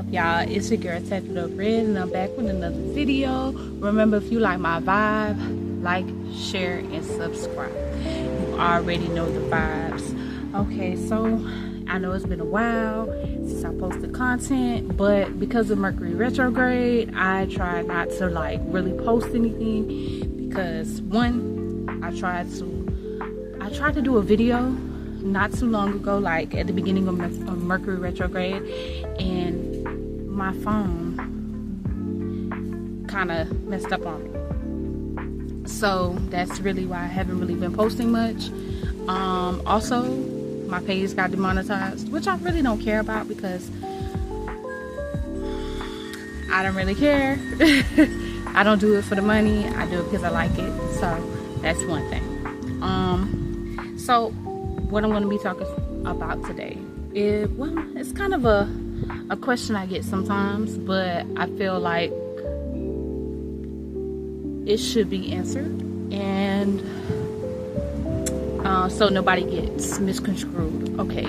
Y'all, it's your girl Tapping Up Red, and I'm back with another video. Remember, if you like my vibe, like, share, and subscribe. You already know the vibes. Okay, so I know it's been a while since I posted content, but because of Mercury retrograde, I try not to really post anything because one, I tried to do a video not too long ago, like at the beginning of Mercury retrograde, and my phone kind of messed up on me, so that's really why I haven't really been posting much. Also, my page got demonetized, which I really don't care about because I don't really care. I don't do it for the money, I do it because I like it, so that's one thing. So what I'm going to be talking about today is, well, it's kind of a question I get sometimes, but I feel like it should be answered, and so nobody gets misconstrued. Okay,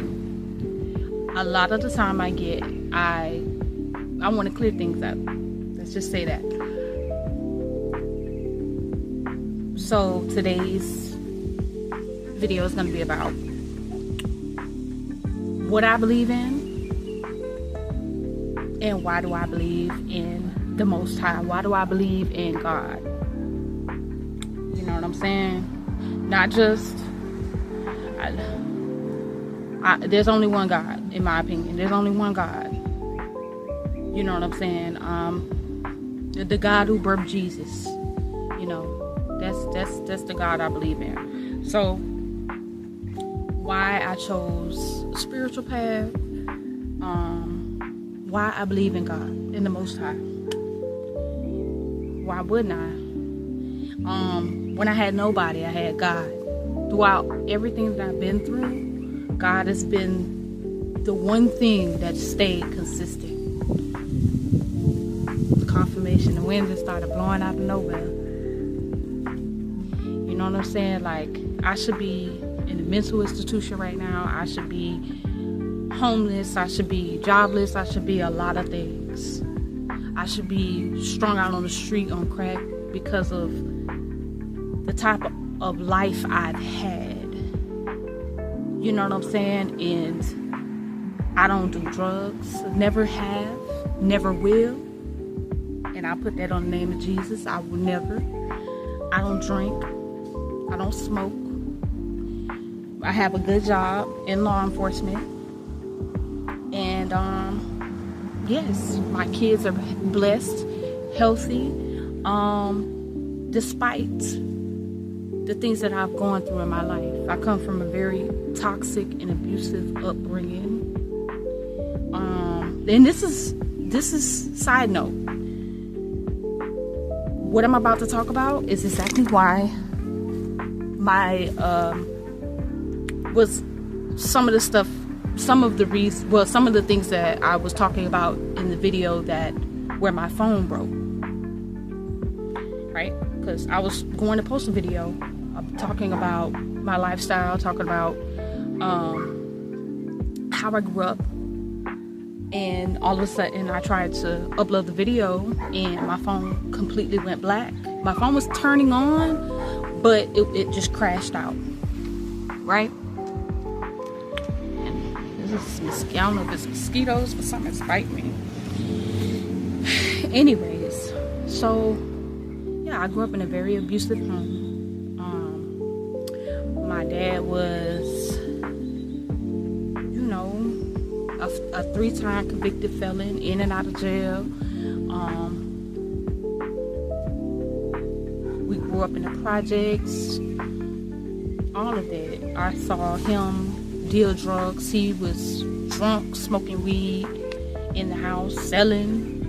a lot of the time I want to clear things up. Let's just say that. So today's video is going to be about what I believe in, and why do I believe in the Most High? Why do I believe in God? You know what I'm saying? Not just there's only one God, in my opinion. There's only one God. You know what I'm saying? The God who birthed Jesus. You know, that's the God I believe in. So why I chose a spiritual path, why I believe in God, in the Most High. Why wouldn't I? When I had nobody, I had God. Throughout everything that I've been through, God has been the one thing that stayed consistent. The confirmation, the wind just started blowing out of nowhere. You know what I'm saying? Like, I should be in a mental institution right now. I should be homeless. I should be jobless. I should be a lot of things. I should be strung out on the street on crack because of the type of life I've had. You know what I'm saying? And I don't do drugs. Never have. Never will. And I put that on the name of Jesus. I will never. I don't drink. I don't smoke. I have a good job in law enforcement, and yes, my kids are blessed, healthy, despite the things that I've gone through in my life. I come from a very toxic and abusive upbringing, and this is side note. What I'm about to talk about is exactly why my was some of the things that I was talking about in the video where my phone broke, right? Because I was going to post a video talking about my lifestyle, talking about how I grew up, and all of a sudden I tried to upload the video and my phone completely went black. My phone was turning on, but it just crashed out, right? I don't know if it's mosquitoes, but something's biting me. Anyways, so yeah, I grew up in a very abusive home. My dad was, you know, a 3-time convicted felon, in and out of jail. We grew up in the projects, all of that. I saw him deal drugs. He was drunk, smoking weed in the house, selling.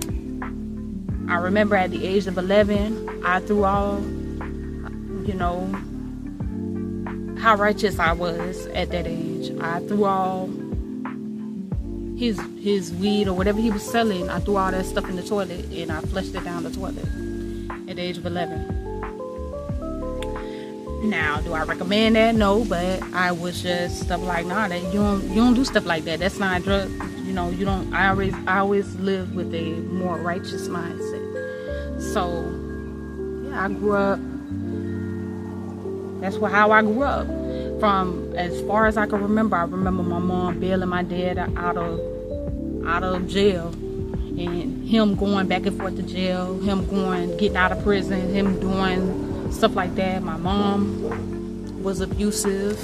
I remember at the age of 11, I threw all, you know, how righteous I was at that age. I threw all his weed or whatever he was selling. I threw all that stuff in the toilet and I flushed it down the toilet at the age of 11. Now, do I recommend that? No, but I was just stuff like, nah, that you don't do stuff like that. That's not drug. You don't. I always lived with a more righteous mindset. So yeah, I grew up. That's how I grew up. From as far as I can remember, I remember my mom bailing my dad out of jail, and him going back and forth to jail, him getting out of prison, him doing stuff like that. My mom was abusive,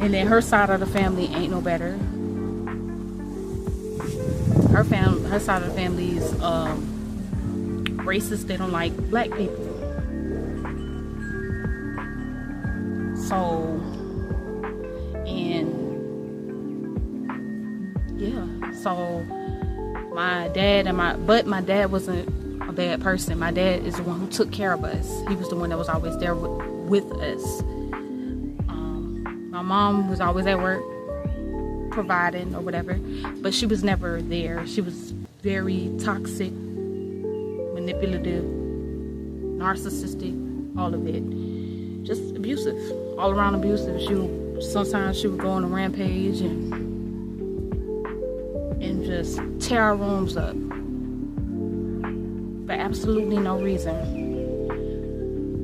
and then her side of the family ain't no better. Her side of the family is racist. They don't like black people. So, my dad wasn't a bad person. My dad is the one who took care of us. He was the one that was always there with us. My mom was always at work, providing or whatever, but she was never there. She was very toxic, manipulative, narcissistic, all of it. Just abusive, all around abusive. Sometimes she would go on a rampage and just tear our rooms up for absolutely no reason.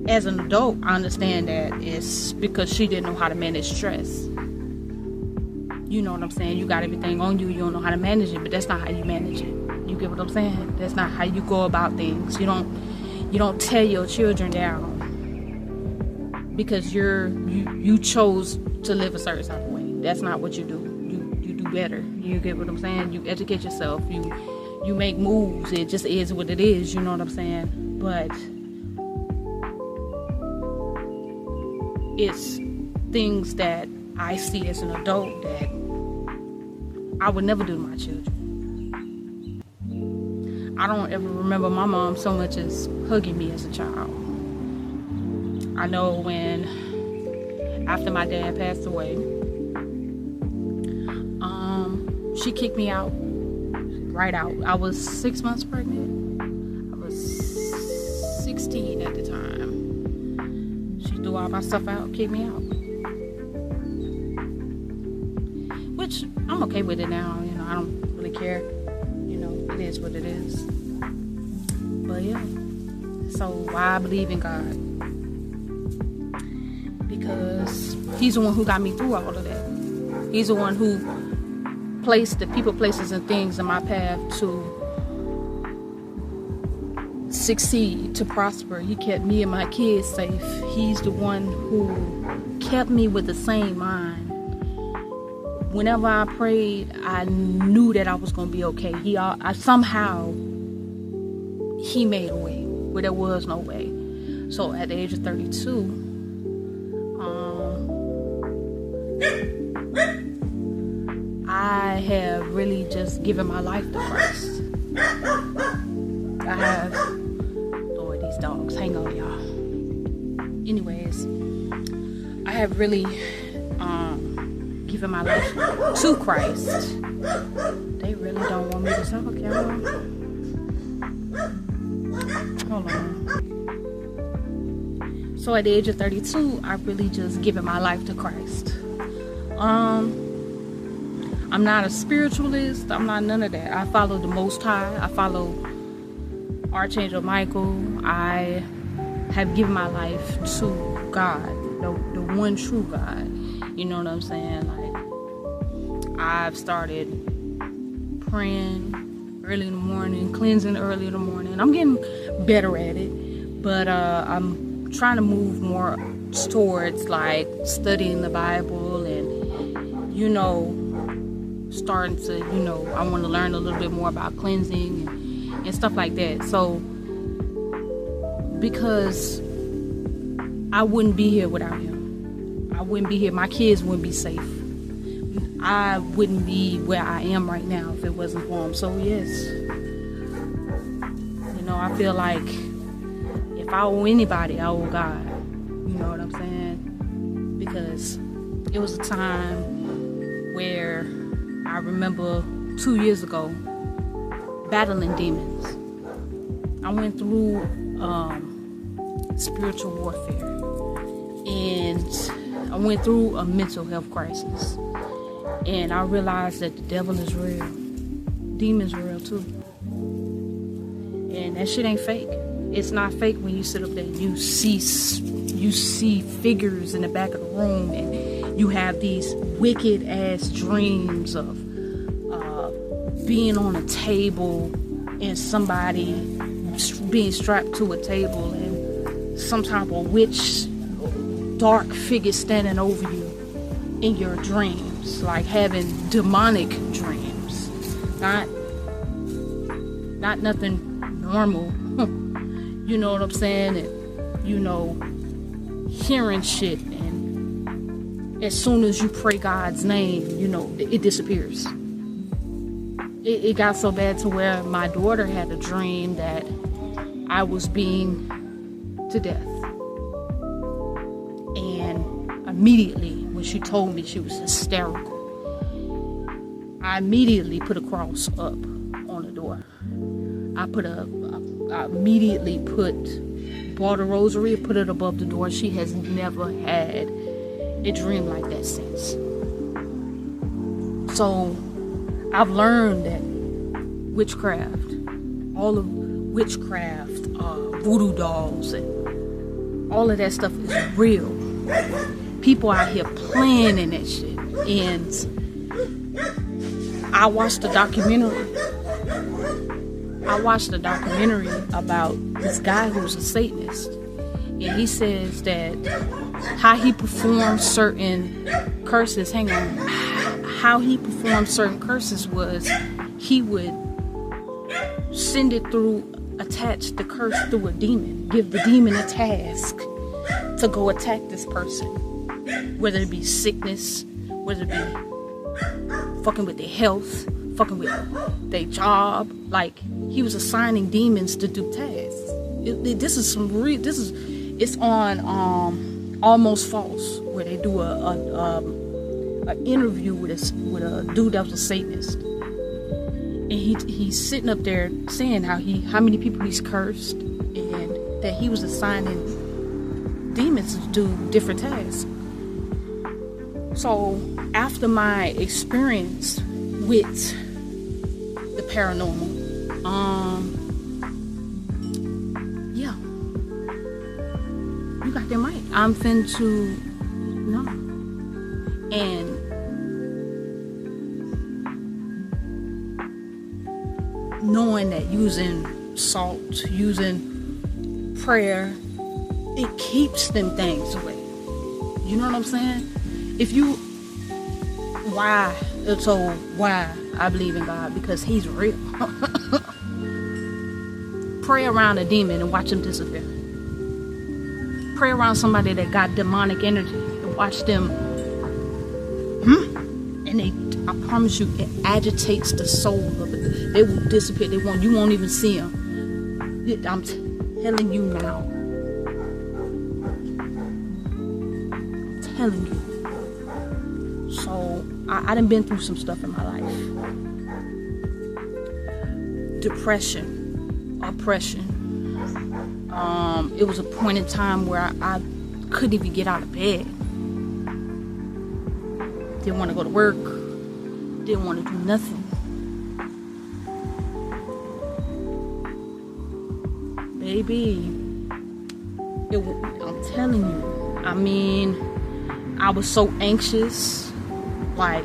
As an adult, I understand that it's because she didn't know how to manage stress. You know what I'm saying? You got everything on you, you don't know how to manage it, but that's not how you manage it. You get what I'm saying? That's not how you go about things. You don't tear your children down because you chose to live a certain type of way. That's not what you do. You do better. You get what I'm saying? You educate yourself. You make moves. It just is what it is. You know what I'm saying? But it's things that I see as an adult that I would never do to my children. I don't ever remember my mom so much as hugging me as a child. I know when, after my dad passed away, she kicked me out, right out. I was 6 months pregnant. I was 16 at the time. She threw all my stuff out, kicked me out. Which, I'm okay with it now, I don't really care. It is what it is. But yeah, so why I believe in God? Because He's the one who got me through all of that. He's the one who placed the people, places, and things in my path to succeed, to prosper. He kept me and my kids safe. He's the one who kept me with the same mind. Whenever I prayed, I knew that I was going to be okay. Somehow, He made a way where there was no way. So at the age of 32, I have really just given my life to Christ. I have, Lord, these dogs, hang on, y'all. Anyways, I have really given my life to Christ. They really don't want me to talk, y'all. Hold on. So at the age of 32, I've really just given my life to Christ. I'm not a spiritualist. I'm not none of that. I follow the Most High. I follow Archangel Michael. I have given my life to God, the one true God. You know what I'm saying? Like, I've started praying early in the morning, cleansing early in the morning. I'm getting better at it, but I'm trying to move more towards like studying the Bible and starting to, I want to learn a little bit more about cleansing and stuff like that. So, because I wouldn't be here without Him. I wouldn't be here. My kids wouldn't be safe. I wouldn't be where I am right now if it wasn't for Him. So, yes. I feel like if I owe anybody, I owe God. You know what I'm saying? Because it was a time where I remember 2 years ago battling demons. I went through spiritual warfare, and I went through a mental health crisis, and I realized that the devil is real. demons real too. And that shit ain't fake. It's not fake when you sit up there and you see figures in the back of the room, and you have these wicked ass dreams of being on a table and somebody being strapped to a table and some type of witch, dark figure standing over you in your dreams, like having demonic dreams, not nothing normal. You know what I'm saying? And, you know, hearing shit, and as soon as you pray God's name, you know, it disappears. It got so bad to where my daughter had a dream that I was being to death. And immediately, when she told me, she was hysterical. I immediately put a cross up on the door. I immediately bought a rosary, put it above the door. She has never had a dream like that since. So I've learned that witchcraft, all of witchcraft, voodoo dolls, and all of that stuff is real. People out here playing in that shit. And I watched a documentary about this guy who's a Satanist. And he says that how he performs certain curses, how he performed certain curses was he would send it attach the curse through a demon, give the demon a task to go attack this person, whether it be sickness, whether it be fucking with their health, fucking with their job. Like, he was assigning demons to do tasks. It's on Almost False, where they do an interview with a dude that was a Satanist, and he's sitting up there saying how many people he's cursed, and that he was assigning demons to do different tasks. So after my experience with the paranormal, yeah, you got that right. I'm finna no, and knowing that using salt, using prayer, it keeps them things away. You know what I'm saying? Why I believe in God? Because he's real. Pray around a demon and watch him disappear. Pray around somebody that got demonic energy and watch them, and I promise you, it agitates the soul of it. They will disappear. You won't even see them. I'm telling you now. I'm telling you. So I done been through some stuff in my life. Depression, oppression. It was a point in time where I couldn't even get out of bed. Didn't want to go to work. Didn't want to do nothing. Baby, I'm telling you. I mean, I was so anxious. Like,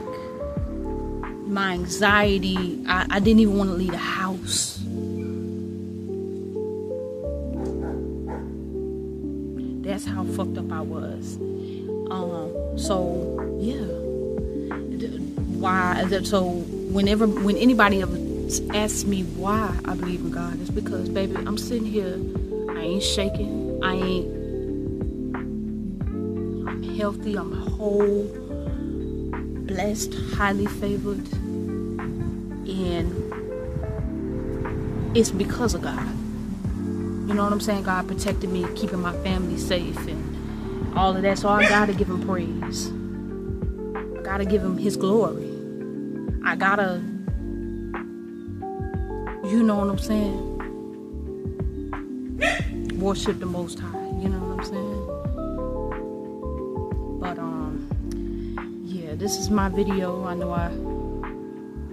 my anxiety, I didn't even want to leave the house. That's how fucked up I was. So yeah. When anybody ever asks me why I believe in God, it's because, baby, I'm sitting here, I ain't shaking, I'm healthy, I'm whole, blessed, highly favored, and it's because of God. You know what I'm saying? God protected me, keeping my family safe, and all of that. So I gotta give him praise. I gotta give him his glory. I gotta, you know what I'm saying? Worship the Most High. You know what I'm saying? But yeah, this is my video. I know I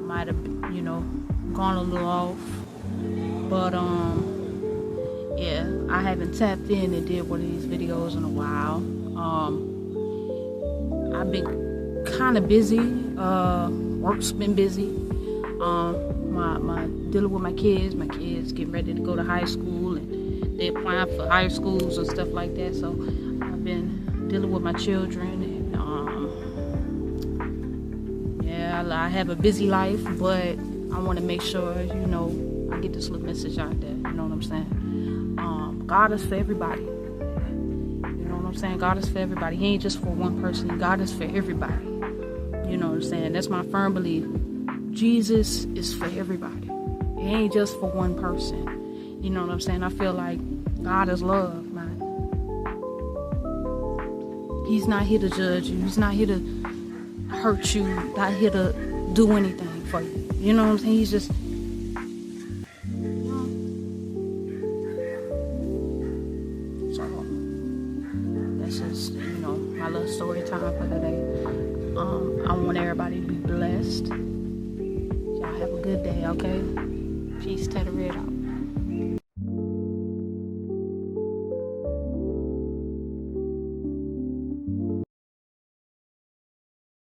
might have, gone a little off. But yeah, I haven't tapped in and did one of these videos in a while. I've been kind of busy. Work's been busy. My dealing with my kids getting ready to go to high school, and they're applying for higher schools and stuff like that. So I've been dealing with my children, and yeah, I have a busy life, but I want to make sure, I get this little message out there. You know what I'm saying? God is for everybody. You know what I'm saying? God is for everybody. He ain't just for one person. God is for everybody. You know what I'm saying? That's my firm belief. Jesus is for everybody. He ain't just for one person. You know what I'm saying? I feel like God is love, man. He's not here to judge you. He's not here to hurt you. Not here to do anything for you. You know what I'm saying? He's just... So, that's just, my little story time for today. I want everybody to be blessed. Y'all have a good day, okay? Peace, Teddy Red out.